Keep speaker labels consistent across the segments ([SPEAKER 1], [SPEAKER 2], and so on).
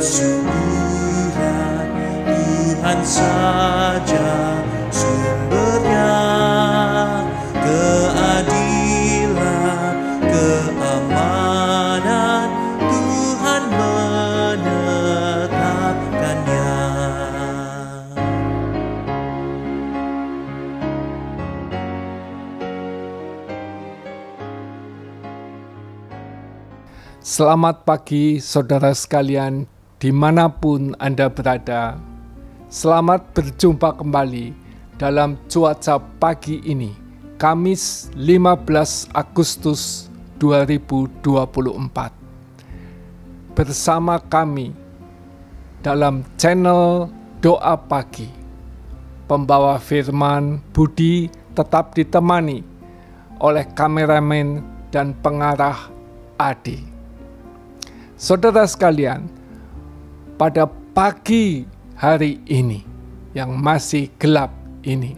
[SPEAKER 1] kesuburan, Tuhan saja sumbernya, keadilan, keamanan, Tuhan menetapkannya.
[SPEAKER 2] Selamat pagi saudara sekalian dimanapun Anda berada. Selamat berjumpa kembali dalam cuaca pagi ini, Kamis 15 Agustus 2024. Bersama kami dalam channel Doa Pagi, pembawa firman Budi tetap ditemani oleh kameramen dan pengarah Adi. Saudara sekalian, pada pagi hari ini yang masih gelap ini,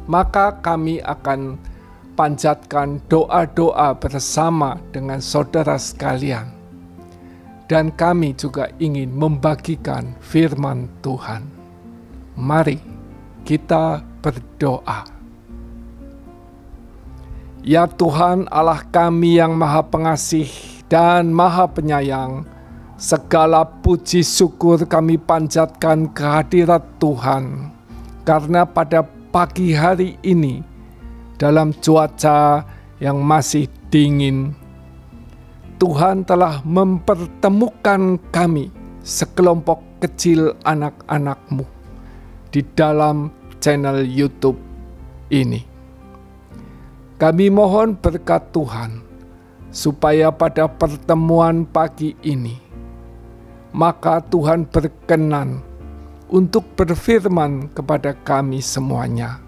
[SPEAKER 2] maka kami akan panjatkan doa-doa bersama dengan saudara sekalian. Dan kami juga ingin membagikan firman Tuhan. Mari kita berdoa. Ya Tuhan Allah kami yang Maha Pengasih dan Maha Penyayang, segala puji syukur kami panjatkan kehadirat Tuhan, karena pada pagi hari ini dalam cuaca yang masih dingin, Tuhan telah mempertemukan kami sekelompok kecil anak-anak-Mu di dalam channel YouTube ini. Kami mohon berkat Tuhan supaya pada pertemuan pagi ini, maka Tuhan berkenan untuk berfirman kepada kami semuanya,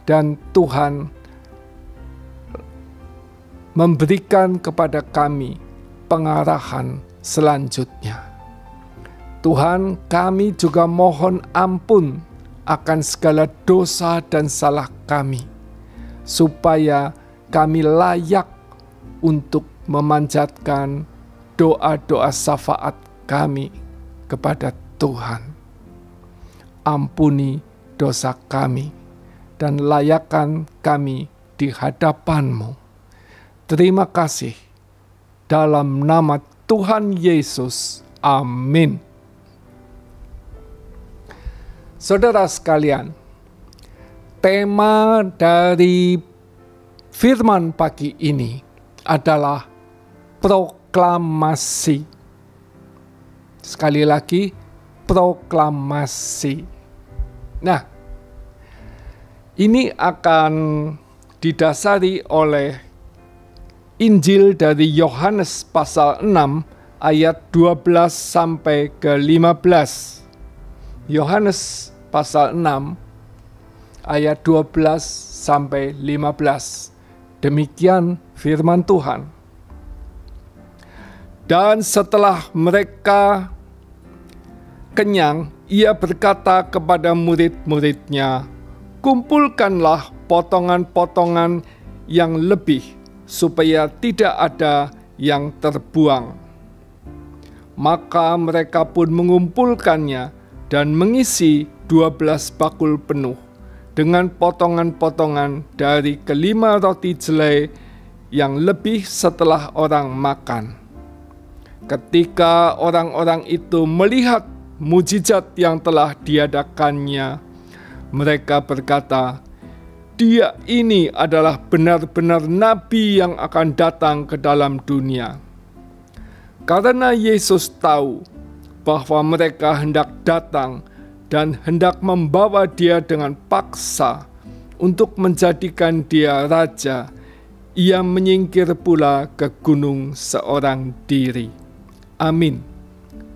[SPEAKER 2] dan Tuhan memberikan kepada kami pengarahan selanjutnya. Tuhan, kami juga mohon ampun akan segala dosa dan salah kami, supaya kami layak untuk memanjatkan doa-doa syafaat kami kepada Tuhan. Ampuni dosa kami dan layakkan kami di hadapan-Mu. Terima kasih. Dalam nama Tuhan Yesus. Amin. Saudara sekalian, tema dari firman pagi ini adalah proklamasi. Sekali lagi, proklamasi. Nah, ini akan didasari oleh Injil dari Yohanes pasal 6 ayat 12 sampai ke 15. Yohanes pasal 6 ayat 12 sampai 15. Demikian firman Tuhan. Dan setelah mereka kenyang, ia berkata kepada murid-muridnya, "Kumpulkanlah potongan-potongan yang lebih, supaya tidak ada yang terbuang." Maka mereka pun mengumpulkannya dan mengisi 12 bakul penuh dengan potongan-potongan dari kelima roti jelai yang lebih setelah orang makan. Ketika orang-orang itu melihat mujizat yang telah diadakannya, mereka berkata, "Dia ini adalah benar-benar nabi yang akan datang ke dalam dunia." Karena Yesus tahu bahwa mereka hendak datang dan hendak membawa dia dengan paksa untuk menjadikan dia raja, ia menyingkir pula ke gunung seorang diri. Amin.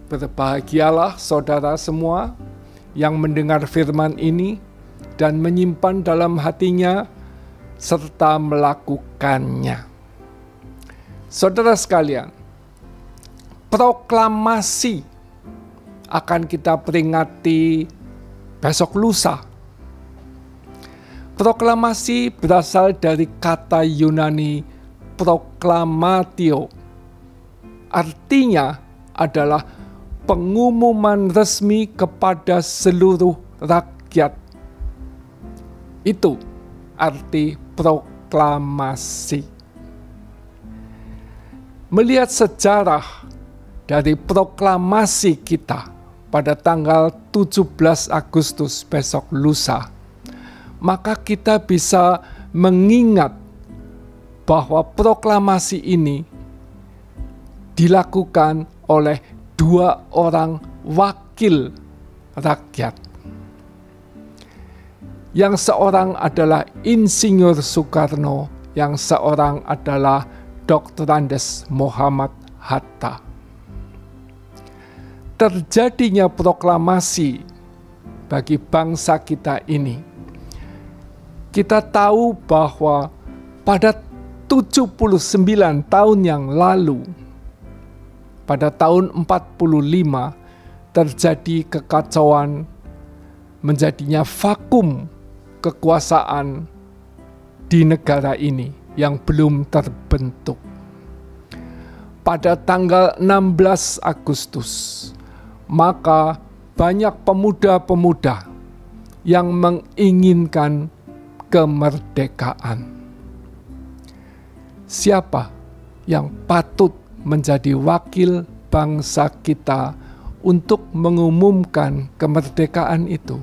[SPEAKER 2] Berbahagialah saudara semua yang mendengar firman ini dan menyimpan dalam hatinya serta melakukannya. Saudara sekalian, proklamasi akan kita peringati besok lusa. Proklamasi berasal dari kata Yunani proklamatio. Artinya adalah pengumuman resmi kepada seluruh rakyat. Itu arti proklamasi. Melihat sejarah dari proklamasi kita pada tanggal 17 Agustus besok lusa, maka kita bisa mengingat bahwa proklamasi ini dilakukan oleh 2 orang wakil rakyat. Yang seorang adalah Insinyur Soekarno, yang seorang adalah Dr. Andes Muhammad Hatta. Terjadinya proklamasi bagi bangsa kita ini, kita tahu bahwa pada 79 tahun yang lalu, pada tahun 45, terjadi kekacauan, menjadinya vakum kekuasaan di negara ini yang belum terbentuk. Pada tanggal 16 Agustus, maka banyak pemuda-pemuda yang menginginkan kemerdekaan. Siapa yang patut menjadi wakil bangsa kita untuk mengumumkan kemerdekaan itu?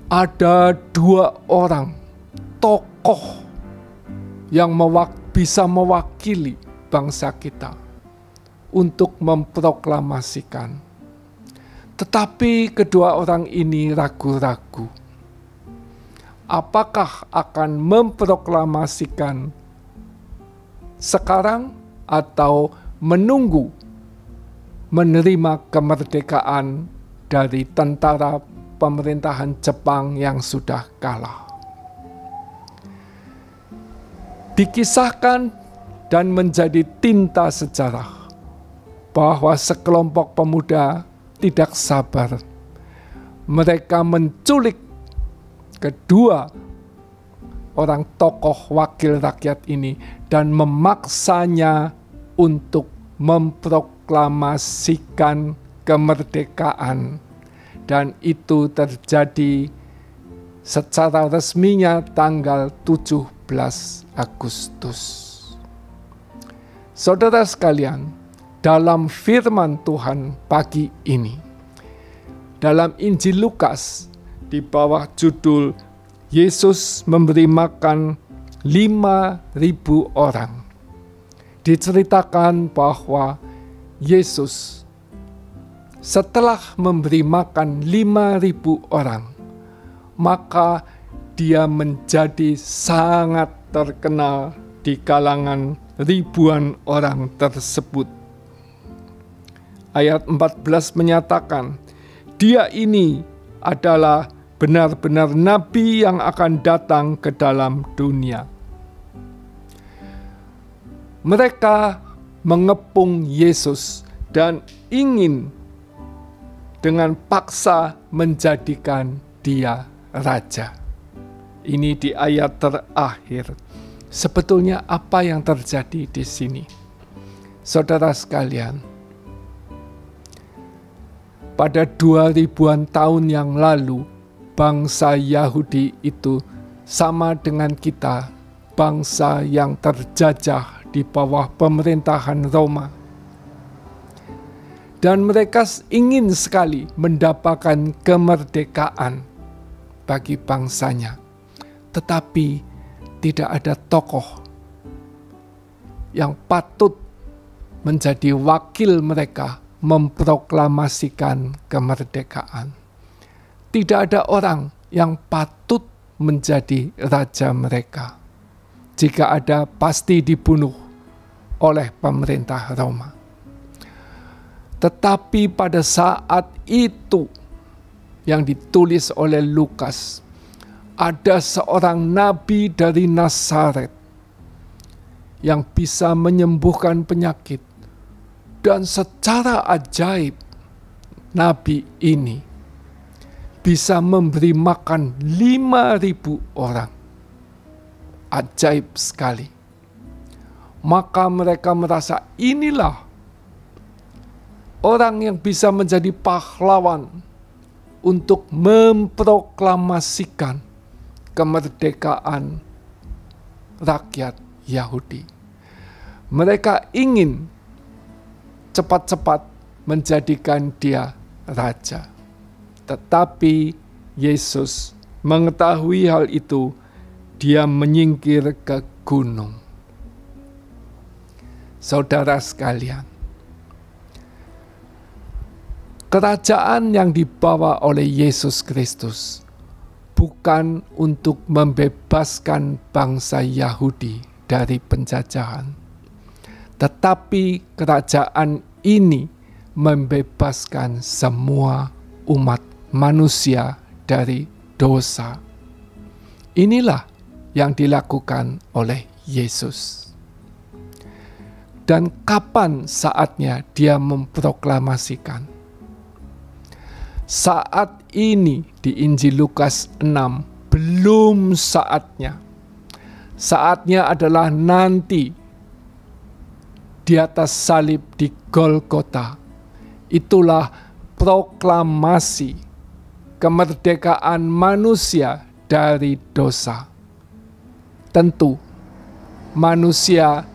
[SPEAKER 2] Ada 2 orang tokoh yang bisa mewakili bangsa kita untuk memproklamasikan. Tetapi kedua orang ini ragu-ragu. Apakah akan memproklamasikan sekarang atau menunggu menerima kemerdekaan dari tentara pemerintahan Jepang yang sudah kalah? Dikisahkan dan menjadi tinta sejarah bahwa sekelompok pemuda tidak sabar. Mereka menculik kedua orang tokoh wakil rakyat ini dan memaksanya untuk memproklamasikan kemerdekaan. Dan itu terjadi secara resminya tanggal 17 Agustus. Saudara sekalian, dalam firman Tuhan pagi ini, dalam Injil Lukas, di bawah judul Yesus memberi makan 5.000 orang, diceritakan bahwa Yesus setelah memberi makan 5.000 orang, maka dia menjadi sangat terkenal di kalangan ribuan orang tersebut. Ayat 14 menyatakan, dia ini adalah benar-benar nabi yang akan datang ke dalam dunia. Mereka mengepung Yesus dan ingin dengan paksa menjadikan dia raja. Ini di ayat terakhir. Sebetulnya apa yang terjadi di sini? Saudara sekalian, pada 2000-an tahun yang lalu, bangsa Yahudi itu sama dengan kita, bangsa yang terjajah di bawah pemerintahan Roma. Dan mereka ingin sekali mendapatkan kemerdekaan bagi bangsanya. Tetapi tidak ada tokoh yang patut menjadi wakil mereka memproklamasikan kemerdekaan. Tidak ada orang yang patut menjadi raja mereka. Jika ada, pasti dibunuh oleh pemerintah Roma. Tetapi pada saat itu yang ditulis oleh Lukas, ada seorang nabi dari Nazaret yang bisa menyembuhkan penyakit. Dan secara ajaib, nabi ini bisa memberi makan 5.000 orang. Ajaib sekali. Maka mereka merasa inilah orang yang bisa menjadi pahlawan untuk memproklamasikan kemerdekaan rakyat Yahudi. Mereka ingin cepat-cepat menjadikan dia raja. Tetapi Yesus mengetahui hal itu, dia menyingkir ke gunung. Saudara sekalian, kerajaan yang dibawa oleh Yesus Kristus bukan untuk membebaskan bangsa Yahudi dari penjajahan, tetapi kerajaan ini membebaskan semua umat manusia dari dosa. Inilah yang dilakukan oleh Yesus. Dan kapan saatnya dia memproklamasikan? Saat ini di Injil Lukas 6 belum saatnya. Saatnya adalah nanti di atas salib di Golgota. Itulah proklamasi kemerdekaan manusia dari dosa. Tentu manusia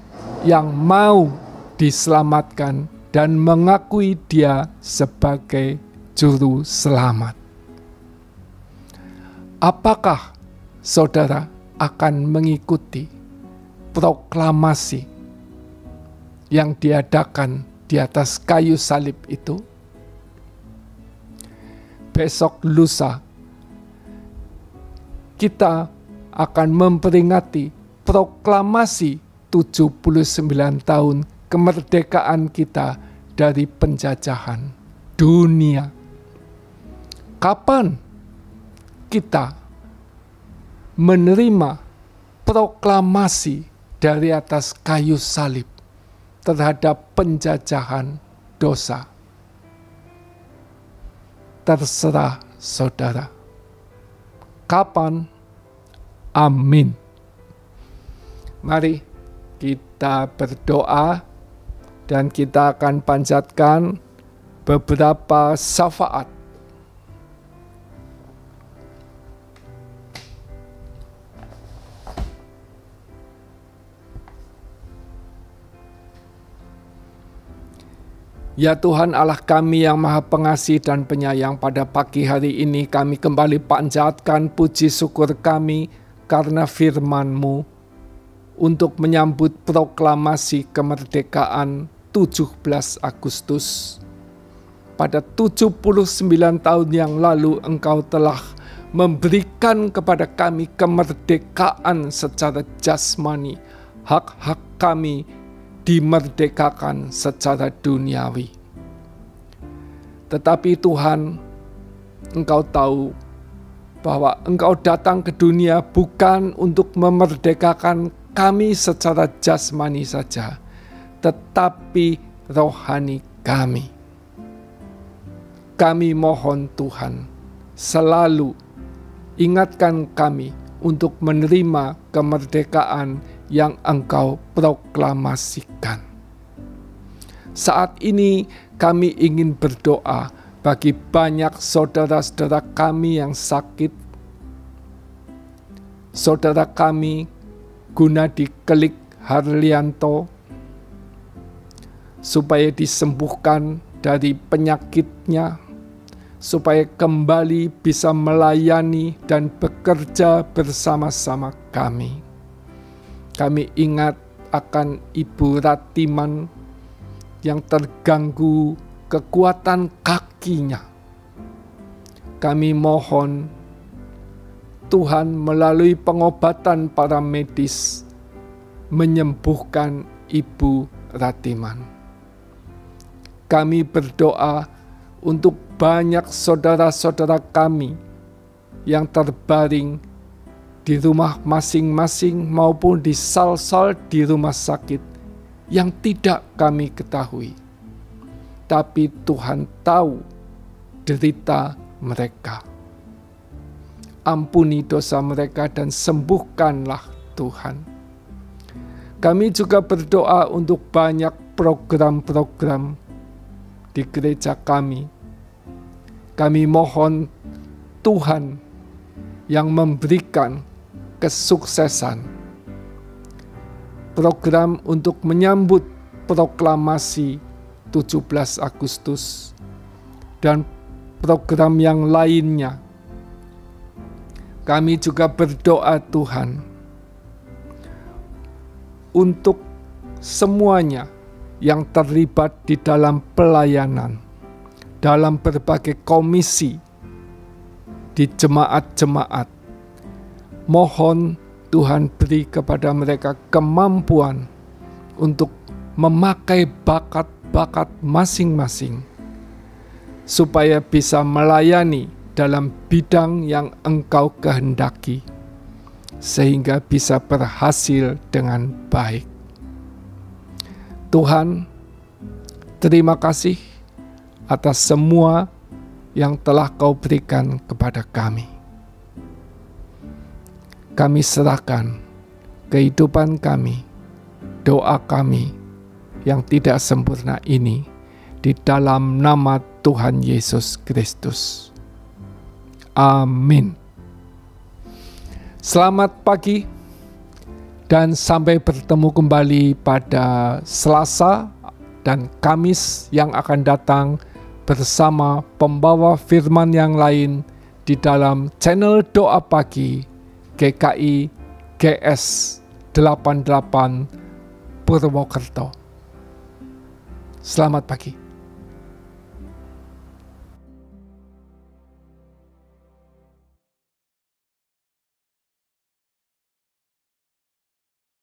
[SPEAKER 2] yang mau diselamatkan dan mengakui dia sebagai juru selamat. Apakah saudara akan mengikuti proklamasi yang diadakan di atas kayu salib itu? Besok lusa kita akan memperingati proklamasi 79 tahun kemerdekaan kita dari penjajahan dunia. Kapan kita menerima proklamasi dari atas kayu salib terhadap penjajahan dosa? Terserah saudara. Kapan? Amin. Mari kita berdoa dan kita akan panjatkan beberapa syafaat. Ya Tuhan Allah kami yang Maha Pengasih dan Penyayang, pada pagi hari ini kami kembali panjatkan puji syukur kami karena firman-Mu untuk menyambut proklamasi kemerdekaan 17 Agustus. Pada 79 tahun yang lalu Engkau telah memberikan kepada kami kemerdekaan secara jasmani. Hak-hak kami dimerdekakan secara duniawi. Tetapi Tuhan, Engkau tahu bahwa Engkau datang ke dunia bukan untuk memerdekakan kami secara jasmani saja, tetapi rohani kami. Kami mohon Tuhan, selalu ingatkan kami untuk menerima kemerdekaan yang Engkau proklamasikan. Saat ini kami ingin berdoa bagi banyak saudara-saudara kami yang sakit. Saudara kami Gunadi Kelik Harlianto, supaya disembuhkan dari penyakitnya, supaya kembali bisa melayani dan bekerja bersama-sama kami. Kami ingat akan Ibu Ratiman yang terganggu kekuatan kakinya. Kami mohon Tuhan melalui pengobatan para medis menyembuhkan Ibu Ratiman. Kami berdoa untuk banyak saudara-saudara kami yang terbaring di rumah masing-masing maupun di sal-sal di rumah sakit yang tidak kami ketahui. Tapi Tuhan tahu derita mereka. Ampuni dosa mereka dan sembuhkanlah Tuhan. Kami juga berdoa untuk banyak program-program di gereja kami. Kami mohon Tuhan yang memberikan kesuksesan program untuk menyambut proklamasi 17 Agustus dan program yang lainnya. Kami juga berdoa Tuhan untuk semuanya yang terlibat di dalam pelayanan, dalam berbagai komisi di jemaat-jemaat. Mohon Tuhan beri kepada mereka kemampuan untuk memakai bakat-bakat masing-masing, supaya bisa melayani dalam bidang yang Engkau kehendaki, sehingga bisa berhasil dengan baik. Tuhan, terima kasih atas semua yang telah Kau berikan kepada kami. Kami serahkan kehidupan kami, doa kami yang tidak sempurna ini di dalam nama Tuhan Yesus Kristus. Amin. Selamat pagi dan sampai bertemu kembali pada Selasa dan Kamis yang akan datang bersama pembawa firman yang lain di dalam channel Doa Pagi GKI GS 88 Purwokerto. Selamat pagi.